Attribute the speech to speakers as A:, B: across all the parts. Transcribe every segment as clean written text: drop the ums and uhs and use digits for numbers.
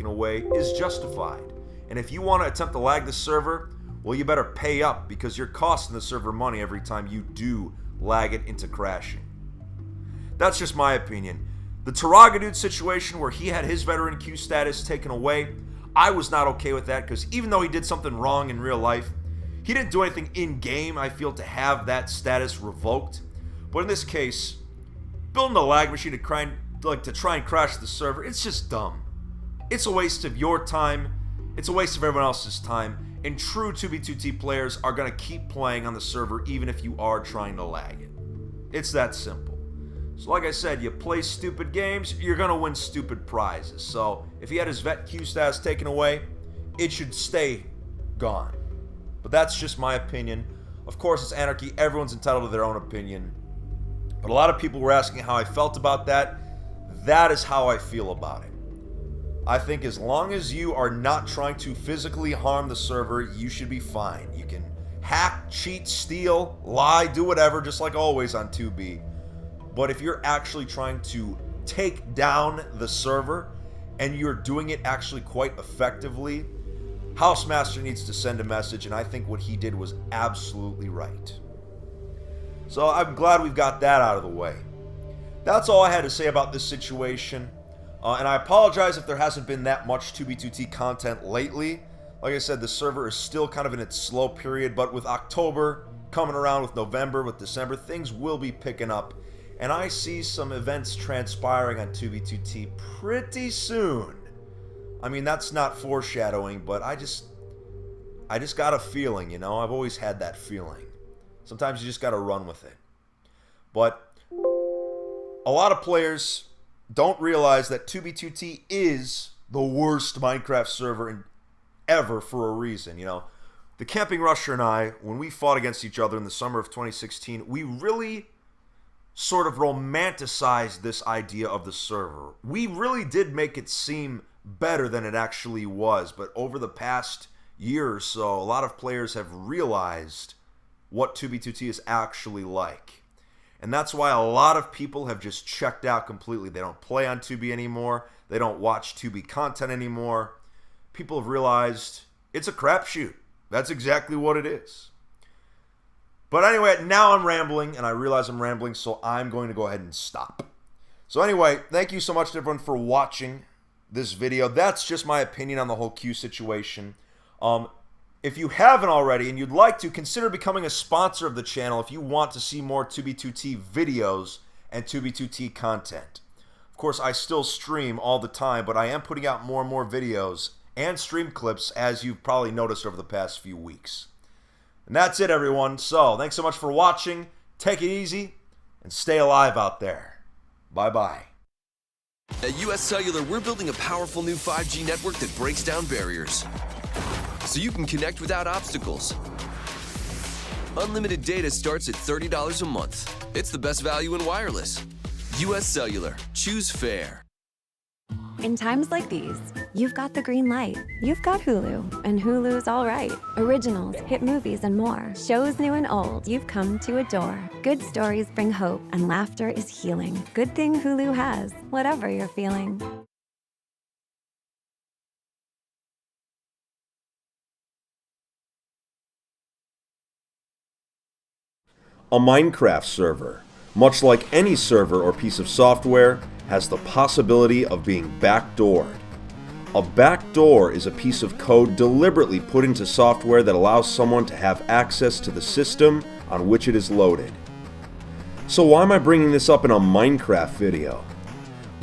A: taken away is justified. And if you want to attempt to lag the server, well, you better pay up because you're costing the server money every time you do lag it into crashing. That's just my opinion. The Taraga dude situation where he had his veteran Q status taken away, I was not okay with that because even though he did something wrong in real life, he didn't do anything in-game, I feel, to have that status revoked. But in this case, building a lag machine to try and crash the server, it's just dumb. It's a waste of your time. It's a waste of everyone else's time. And true 2b2t players are going to keep playing on the server even if you are trying to lag it. It's that simple. So like I said, you play stupid games, you're going to win stupid prizes. So if he had his vet Q status taken away, it should stay gone. But that's just my opinion. Of course, it's anarchy. Everyone's entitled to their own opinion. But a lot of people were asking how I felt about that. That is how I feel about it. I think as long as you are not trying to physically harm the server, you should be fine. You can hack, cheat, steal, lie, do whatever, just like always on 2B. But if you're actually trying to take down the server, and you're doing it actually quite effectively, Housemaster needs to send a message, and I think what he did was absolutely right. So I'm glad we've got that out of the way. That's all I had to say about this situation. And I apologize if there hasn't been that much 2b2t content lately. Like I said, the server is still kind of in its slow period, but with October coming around, with November, with December, things will be picking up. And I see some events transpiring on 2b2t pretty soon. I mean, that's not foreshadowing, but I just got a feeling, you know? I've always had that feeling. Sometimes you just got to run with it. But a lot of players don't realize that 2b2t is the worst Minecraft server ever for a reason, you know? The Camping Rusher and I, when we fought against each other in the summer of 2016, we really sort of romanticized this idea of the server. We really did make it seem better than it actually was, but over the past year or so, a lot of players have realized what 2b2t is actually like. And that's why a lot of people have just checked out completely. They don't play on 2b anymore. They don't watch 2b content anymore. People have realized it's a crapshoot. That's exactly what it is. But anyway, now I'm rambling, and I realize I'm rambling, so I'm going to go ahead and stop. So anyway, thank you so much to everyone for watching this video. That's just my opinion on the whole Q situation. If you haven't already and you'd like to, consider becoming a sponsor of the channel if you want to see more 2b2t videos and 2b2t content. Of course, I still stream all the time, but I am putting out more and more videos and stream clips, as you've probably noticed over the past few weeks. And that's it, everyone. So, thanks so much for watching. Take it easy and stay alive out there. Bye-bye.
B: At US Cellular, we're building a powerful new 5G network that breaks down barriers, so you can connect without obstacles. Unlimited data starts at $30 a month. It's the best value in wireless. US Cellular. Choose fair.
C: In times like these, you've got the green light. You've got Hulu, and Hulu's all right. Originals, hit movies, and more. Shows new and old you've come to adore. Good stories bring hope, and laughter is healing. Good thing Hulu has, whatever you're feeling.
A: A Minecraft server, much like any server or piece of software, has the possibility of being backdoored. A backdoor is a piece of code deliberately put into software that allows someone to have access to the system on which it is loaded. So why am I bringing this up in a Minecraft video?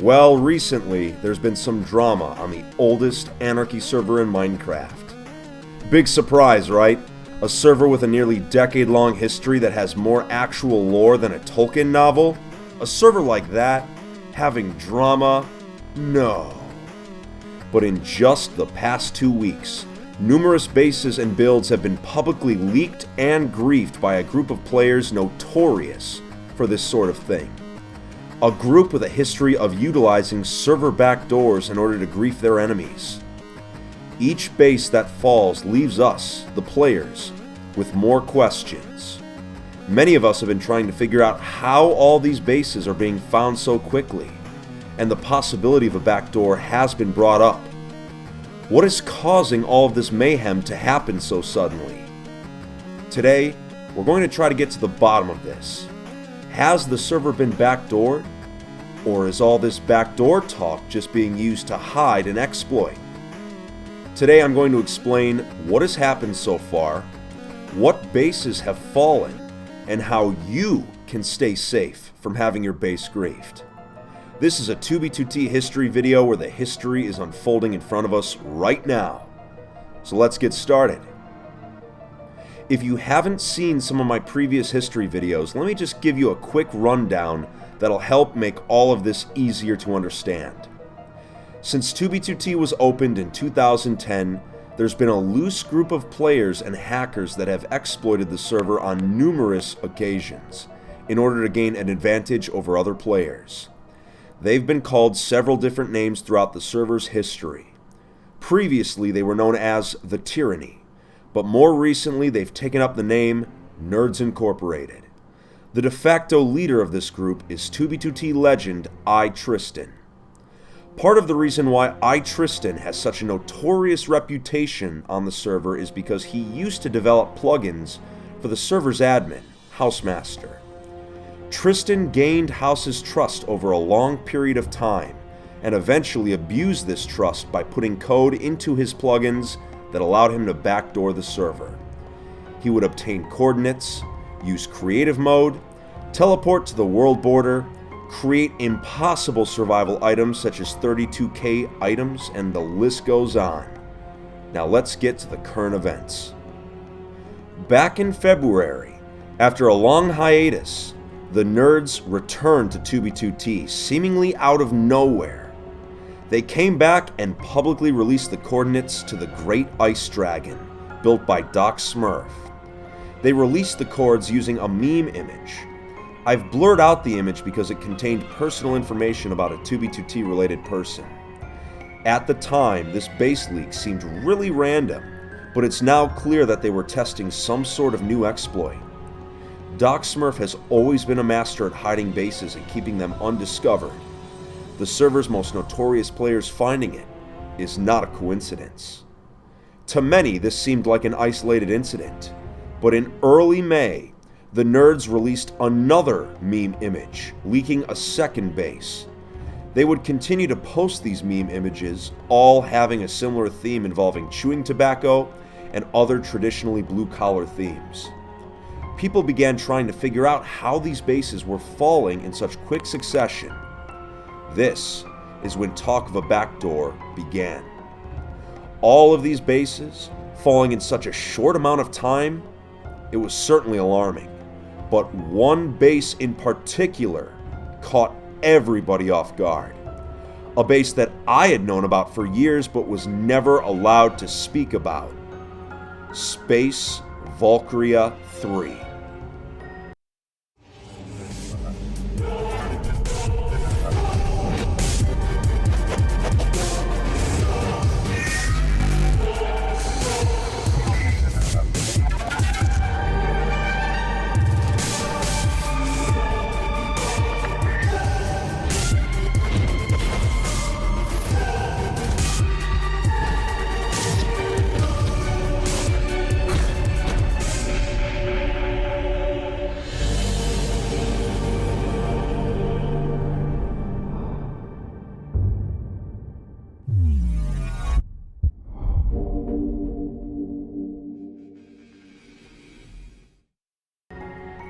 A: Well, recently there's been some drama on the oldest Anarchy server in Minecraft. Big surprise, right? A server with a nearly decade-long history that has more actual lore than a Tolkien novel? A server like that? Having drama? No. But in just the past 2 weeks, numerous bases and builds have been publicly leaked and griefed by a group of players notorious for this sort of thing. A group with a history of utilizing server backdoors in order to grief their enemies. Each base that falls leaves us, the players, with more questions. Many of us have been trying to figure out how all these bases are being found so quickly, and the possibility of a backdoor has been brought up. What is causing all of this mayhem to happen so suddenly? Today, we're going to try to get to the bottom of this. Has the server been backdoored? Or is all this backdoor talk just being used to hide an exploit? Today I'm going to explain what has happened so far, what bases have fallen, and how you can stay safe from having your base griefed. This is a 2B2T history video where the history is unfolding in front of us right now. So let's get started. If you haven't seen some of my previous history videos, let me just give you a quick rundown that'll help make all of this easier to understand. Since 2B2T was opened in 2010, there's been a loose group of players and hackers that have exploited the server on numerous occasions in order to gain an advantage over other players. They've been called several different names throughout the server's history. Previously, they were known as the Tyranny, but more recently they've taken up the name Nerds Incorporated. The de facto leader of this group is 2B2T legend Tristan. Part of the reason why Tristan has such a notorious reputation on the server is because he used to develop plugins for the server's admin, Housemaster. Tristan gained House's trust over a long period of time and eventually abused this trust by putting code into his plugins that allowed him to backdoor the server. He would obtain coordinates, use creative mode, teleport to the world border, create impossible survival items such as 32k items, and the list goes on. Now let's get to the current events. Back in February, after a long hiatus, the nerds returned to 2B2T seemingly out of nowhere. They came back and publicly released the coordinates to the Great Ice Dragon, built by Doc Smurf. They released the coords using a meme image. I've blurred out the image because it contained personal information about a 2B2T related person. At the time, this base leak seemed really random, but it's now clear that they were testing some sort of new exploit. Doc Smurf has always been a master at hiding bases and keeping them undiscovered. The server's most notorious players finding it is not a coincidence. To many, this seemed like an isolated incident, but in early May, the nerds released another meme image, leaking a second base. They would continue to post these meme images, all having a similar theme involving chewing tobacco and other traditionally blue-collar themes. People began trying to figure out how these bases were falling in such quick succession. This is when talk of a backdoor began. All of these bases falling in such a short amount of time, it was certainly alarming. But one base in particular caught everybody off guard. A base that I had known about for years but was never allowed to speak about. Space Valkyria 3.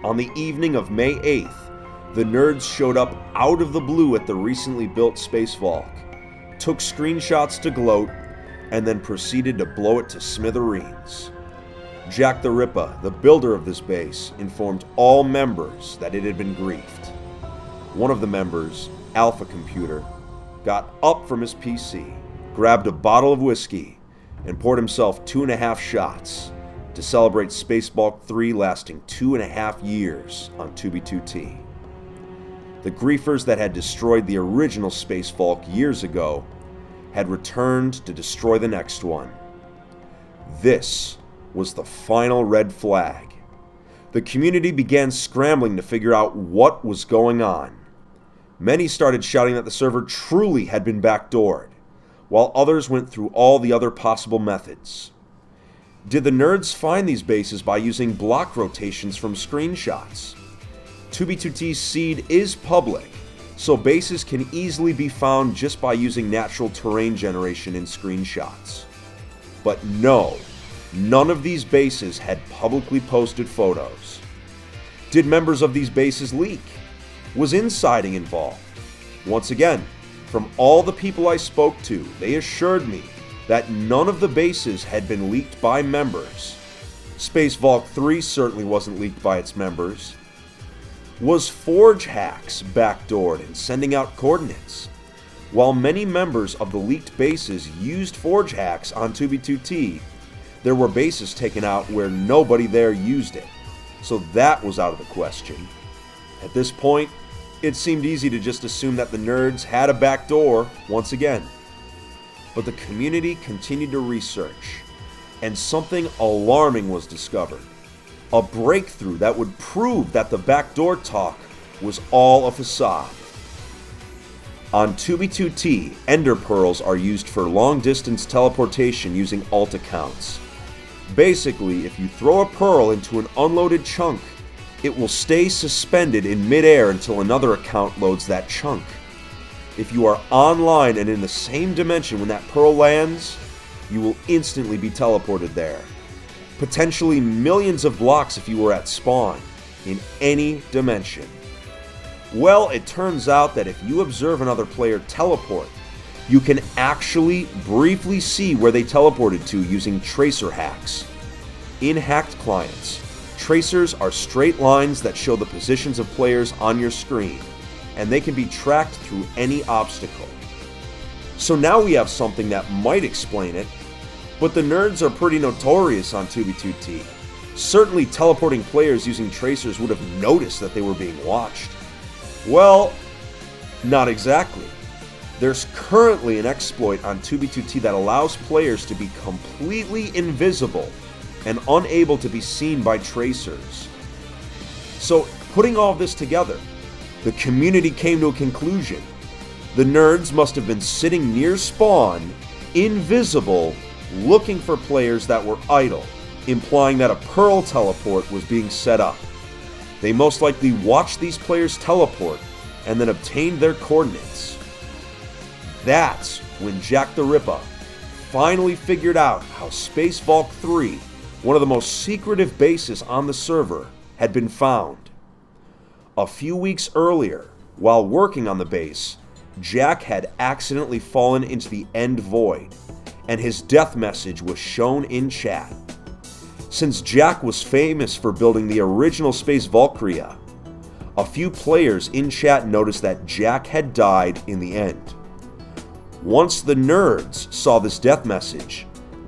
A: On the evening of May 8th, the nerds showed up out of the blue at the recently built Space Valk, took screenshots to gloat, and then proceeded to blow it to smithereens. Jack the Ripper, the builder of this base, informed all members that it had been griefed. One of the members, Alpha Computer, got up from his PC, grabbed a bottle of whiskey, and poured himself 2.5 shots to celebrate Space Valk 3 lasting 2.5 years on 2B2T. The griefers that had destroyed the original Space Valk years ago had returned to destroy the next one. This was the final red flag. The community began scrambling to figure out what was going on. Many started shouting that the server truly had been backdoored, while others went through all the other possible methods. Did the nerds find these bases by using block rotations from screenshots? 2b2t's seed is public, so bases can easily be found just by using natural terrain generation in screenshots. But no, none of these bases had publicly posted photos. Did members of these bases leak? Was insiding involved? Once again, from all the people I spoke to, they assured me that none of the bases had been leaked by members. Space Vault 3 certainly wasn't leaked by its members. Was Forge Hacks backdoored and sending out coordinates? While many members of the leaked bases used Forge Hacks on 2b2t, there were bases taken out where nobody there used it, so that was out of the question. At this point, it seemed easy to just assume that the nerds had a backdoor once again. But the community continued to research, and something alarming was discovered. A breakthrough that would prove that the backdoor talk was all a facade. On 2b2t, ender pearls are used for long-distance teleportation using alt accounts. Basically, if you throw a pearl into an unloaded chunk, it will stay suspended in midair until another account loads that chunk. If you are online and in the same dimension when that pearl lands, you will instantly be teleported there. Potentially millions of blocks if you were at spawn, in any dimension. Well, it turns out that if you observe another player teleport, you can actually briefly see where they teleported to using tracer hacks. In hacked clients, tracers are straight lines that show the positions of players on your screen, and they can be tracked through any obstacle. So now we have something that might explain it, but the nerds are pretty notorious on 2b2t. Certainly teleporting players using tracers would have noticed that they were being watched. Well, not exactly. There's currently an exploit on 2b2t that allows players to be completely invisible and unable to be seen by tracers. So, putting all this together, the community came to a conclusion. The nerds must have been sitting near spawn, invisible, looking for players that were idle, implying that a pearl teleport was being set up. They most likely watched these players teleport and then obtained their coordinates. That's when Jack the Ripper finally figured out how Space Vault 3, one of the most secretive bases on the server, had been found. A few weeks earlier, while working on the base, Jack had accidentally fallen into the end void, and his death message was shown in chat. Since Jack was famous for building the original Space Valkyria, a few players in chat noticed that Jack had died in the end. Once the nerds saw this death message,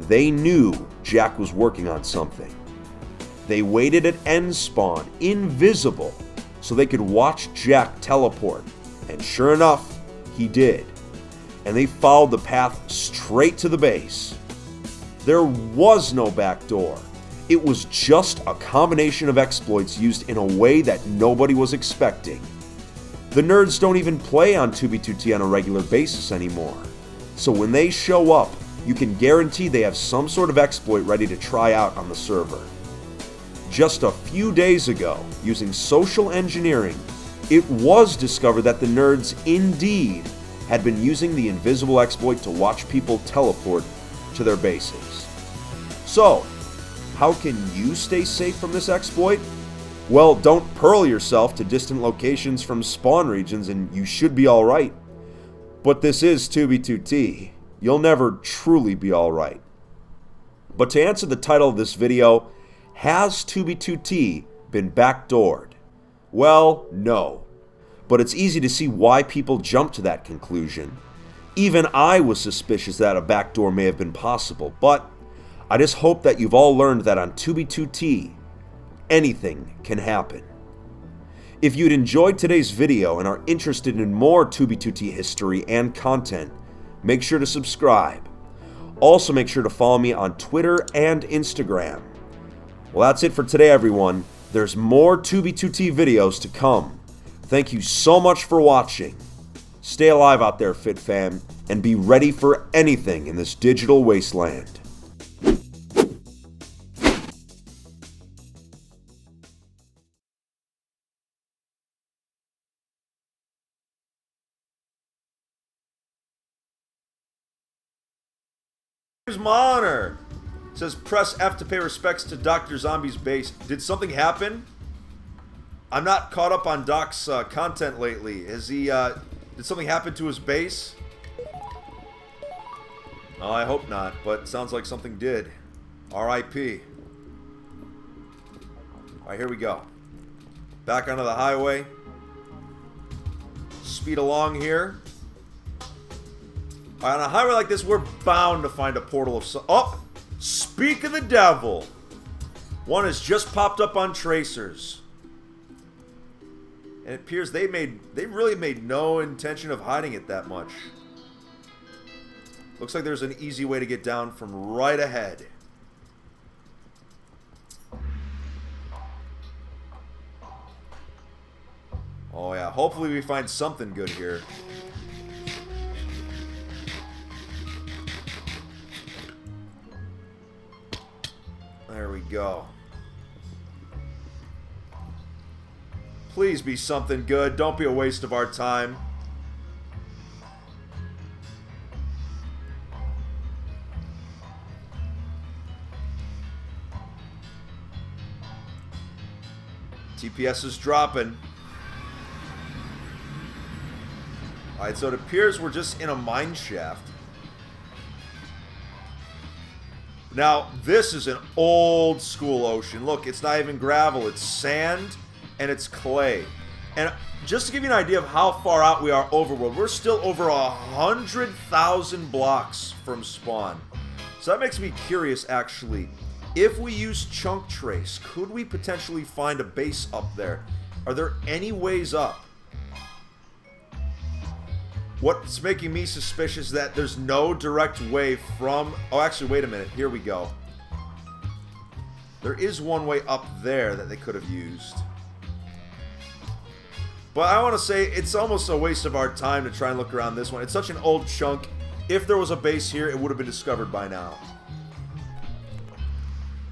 A: they knew Jack was working on something. They waited at end spawn, invisible, so they could watch Jack teleport, and sure enough, he did. And they followed the path straight to the base. There was no back door. It was just a combination of exploits used in a way that nobody was expecting. The nerds don't even play on 2b2t on a regular basis anymore, so when they show up, you can guarantee they have some sort of exploit ready to try out on the server. Just a few days ago, using social engineering, it was discovered that the nerds indeed had been using the invisible exploit to watch people teleport to their bases. So, how can you stay safe from this exploit? Well, don't pearl yourself to distant locations from spawn regions and you should be alright. But this is 2b2t. You'll never truly be alright. But to answer the title of this video, has 2b2t been backdoored? Well, no. But it's easy to see why people jump to that conclusion. Even I was suspicious that a backdoor may have been possible, but I just hope that you've all learned that on 2b2t, anything can happen. If you'd enjoyed today's video and are interested in more 2b2t history and content, make sure to subscribe. Also make sure to follow me on Twitter and Instagram. Well, that's it for today, everyone. There's more 2b2t videos to come. Thank you so much for watching. Stay alive out there, Fit Fam, and be ready for anything in this digital wasteland. Here's my honor. It says press F to pay respects to Dr. Zombie's base. Did something happen? I'm not caught up on Doc's content lately. Is he, did something happen to his base? Oh, I hope not, but sounds like something did. R.I.P. Alright, here we go. Back onto the highway. Speed along here. On a highway like this, we're bound to find a portal of some... Oh! Speak of the devil! One has just popped up on tracers. And it appears they really made no intention of hiding it that much. Looks like there's an easy way to get down from right ahead. Oh yeah, hopefully we find something good here. There we go. Please be something good. Don't be a waste of our time. TPS is dropping. Alright, so it appears we're just in a mine shaft. Now, this is an old school ocean. Look, it's not even gravel. It's sand and it's clay. And just to give you an idea of how far out we are overworld, we're still over 100,000 blocks from spawn. So that makes me curious, actually. If we use chunk trace, could we potentially find a base up there? Are there any ways up? What's making me suspicious is that there's no direct way from... Oh, actually, wait a minute. Here we go. There is one way up there that they could have used. But I want to say it's almost a waste of our time to try and look around this one. It's such an old chunk. If there was a base here, it would have been discovered by now.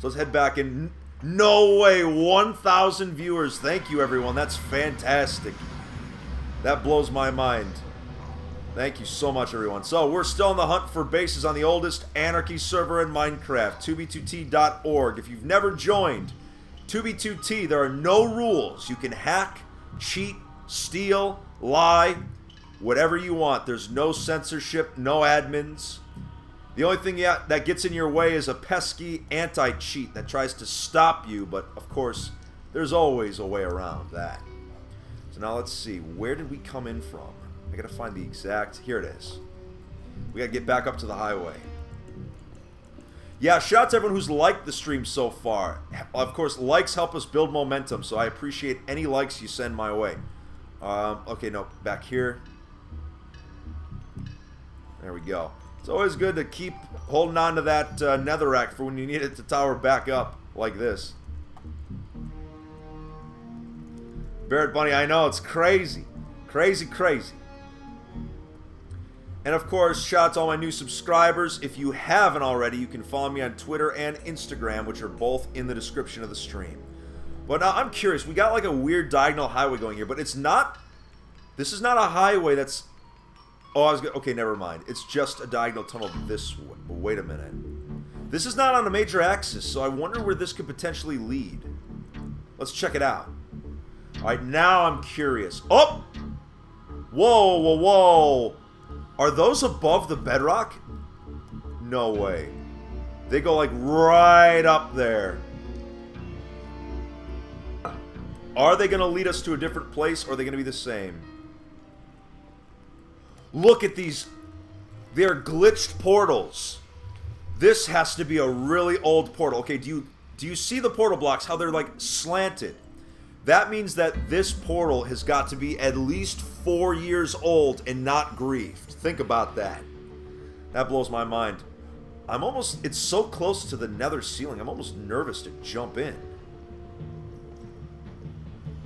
A: So let's head back in. No way! 1,000 viewers. Thank you, everyone. That's fantastic. That blows my mind. Thank you so much, everyone. So, we're still on the hunt for bases on the oldest Anarchy server in Minecraft, 2b2t.org. If you've never joined 2b2t, there are no rules. You can hack, cheat, steal, lie, whatever you want. There's no censorship, no admins. The only thing that gets in your way is a pesky anti-cheat that tries to stop you, but of course, there's always a way around that. So now let's see, where did we come in from? I gotta find the exact... Here it is. We gotta get back up to the highway. Yeah, shout out to everyone who's liked the stream so far. Of course, likes help us build momentum, so I appreciate any likes you send my way. Okay, no, back here. There we go. It's always good to keep holding on to that netherrack for when you need it to tower back up like this. Barrett Bunny, I know, it's crazy. Crazy, crazy. And of course, shout out to all my new subscribers. If you haven't already, you can follow me on Twitter and Instagram, which are both in the description of the stream. But now, I'm curious. We got like a weird diagonal highway going here, but it's not... This is not a highway that's... Oh, okay, never mind. It's just a diagonal tunnel this way. But wait a minute. This is not on a major axis, so I wonder where this could potentially lead. Let's check it out. Alright, now I'm curious. Oh! Whoa, whoa, whoa! Are those above the bedrock? No way. They go like right up there. Are they going to lead us to a different place, or are they going to be the same? Look at these. They're glitched portals. This has to be a really old portal. Okay, do you see the portal blocks, how they're like slanted? That means that this portal has got to be at least 4 years old and not griefed. Think about that. That blows my mind. It's so close to the nether ceiling, I'm almost nervous to jump in.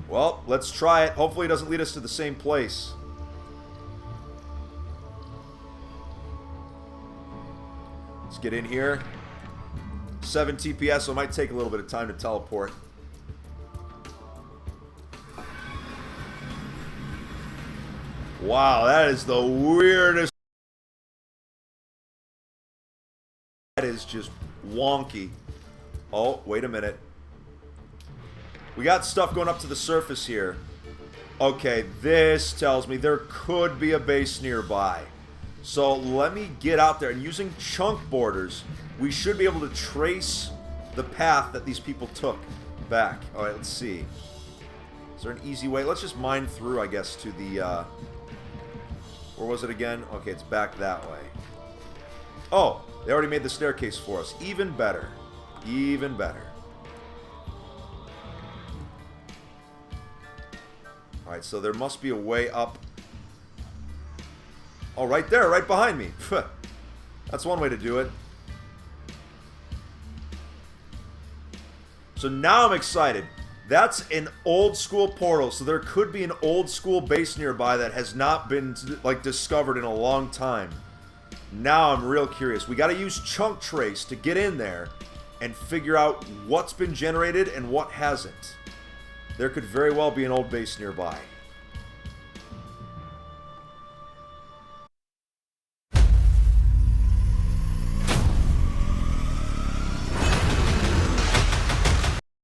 A: Well, let's try it. Hopefully it doesn't lead us to the same place. Let's get in here. 7 TPS, so it might take a little bit of time to teleport. Wow, that is the weirdest. That is just wonky. Oh, wait a minute. We got stuff going up to the surface here. Okay, this tells me there could be a base nearby. So let me get out there, and using chunk borders, we should be able to trace the path that these people took back. Alright, let's see. Is there an easy way? Let's just mine through, I guess, to the, where was it again? Okay, it's back that way. Oh, they already made the staircase for us. Even better. Even better. Alright, so there must be a way up. Oh, right there, right behind me. That's one way to do it. So now I'm excited. That's an old school portal, so there could be an old school base nearby that has not been, like, discovered in a long time. Now I'm real curious. We gotta use chunk trace to get in there and figure out what's been generated and what hasn't. There could very well be an old base nearby.